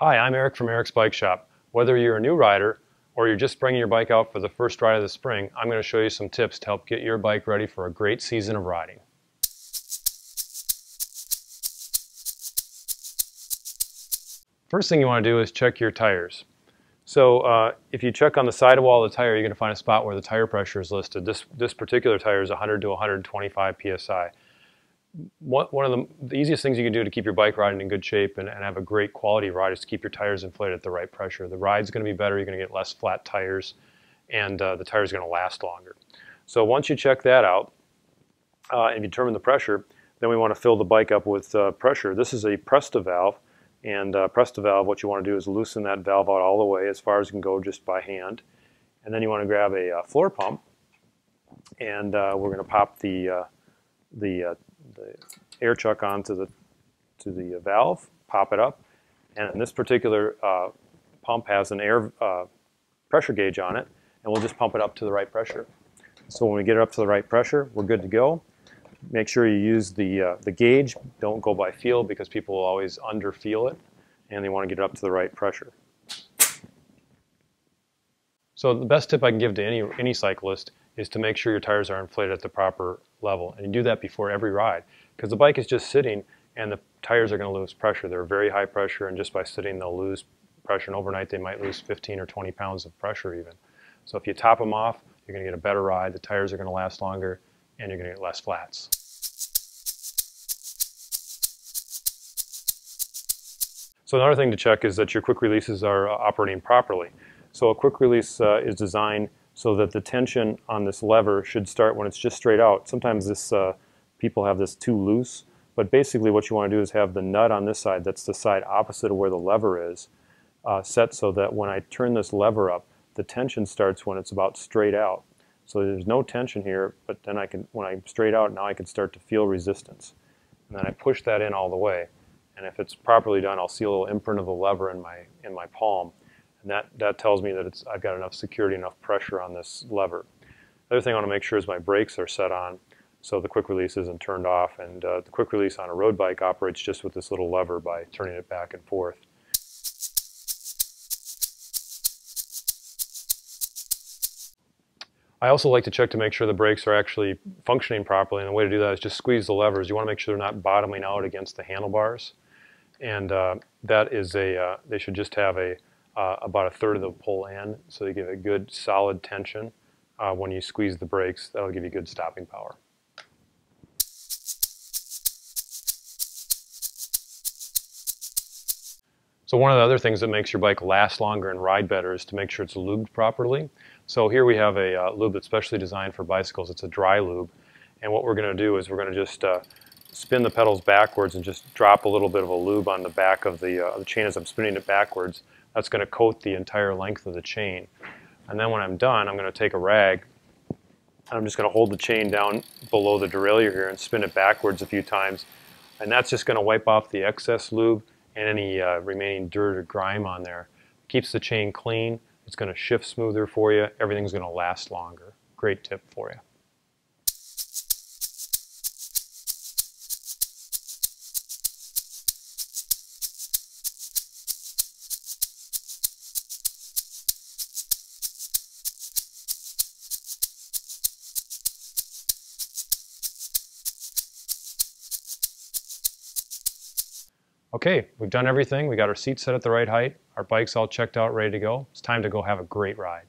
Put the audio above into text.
Hi, I'm Erik from Erik's Bike Shop. Whether you're a new rider or you're just bringing your bike out for the first ride of the spring, I'm going to show you some tips to help get your bike ready for a great season of riding. First thing you want to do is check your tires. So if you check on the side wall of the tire, you're going to find a spot where the tire pressure is listed. This particular tire is 100 to 125 psi. One of the easiest things you can do to keep your bike riding in good shape and have a great quality ride is to keep your tires inflated at the right pressure. The ride's going to be better, you're going to get less flat tires, and the tire's going to last longer. So once you check that out and you determine the pressure, then we want to fill the bike up with pressure. This is a Presta valve, and Presta valve, what you want to do is loosen that valve out all the way as far as you can go just by hand. And then you want to grab a floor pump, and we're going to pop the air chuck onto the valve, pop it up, and this particular pump has an air pressure gauge on it, and we'll just pump it up to the right pressure. So when we get it up to the right pressure, we're good to go. Make sure you use the gauge. Don't go by feel, because people will always under-feel it, and they want to get it up to the right pressure. So the best tip I can give to any cyclist is to make sure your tires are inflated at the proper level. And you do that before every ride, because the bike is just sitting and the tires are going to lose pressure. They're very high pressure, and just by sitting they'll lose pressure, and overnight they might lose 15 or 20 pounds of pressure even. So if you top them off, you're going to get a better ride, the tires are going to last longer, and you're going to get less flats. So another thing to check is that your quick releases are operating properly. So a quick release is designed so that the tension on this lever should start when it's just straight out. Sometimes people have this too loose, but basically what you want to do is have the nut on this side, that's the side opposite of where the lever is, set so that when I turn this lever up, the tension starts when it's about straight out. So there's no tension here, but then when I'm straight out, now I can start to feel resistance. And then I push that in all the way. And if it's properly done, I'll see a little imprint of the lever in my palm. And that tells me that I've got enough security, enough pressure on this lever. The other thing I want to make sure is my brakes are set on so the quick release isn't turned off. And the quick release on a road bike operates just with this little lever by turning it back and forth. I also like to check to make sure the brakes are actually functioning properly, and the way to do that is just squeeze the levers. You want to make sure they're not bottoming out against the handlebars, and that is they should just have about a third of the pull in, so they give a good solid tension. When you squeeze the brakes, that'll give you good stopping power. So one of the other things that makes your bike last longer and ride better is to make sure it's lubed properly. So here we have a lube that's specially designed for bicycles. It's a dry lube, and what we're going to do is we're going to just spin the pedals backwards and just drop a little bit of a lube on the back of the chain as I'm spinning it backwards. That's going to coat the entire length of the chain. And then when I'm done, I'm going to take a rag and I'm just going to hold the chain down below the derailleur here and spin it backwards a few times. And that's just going to wipe off the excess lube and any remaining dirt or grime on there. Keeps the chain clean, it's going to shift smoother for you, everything's going to last longer. Great tip for you. Okay, we've done everything. We got our seats set at the right height. Our bike's all checked out, ready to go. It's time to go have a great ride.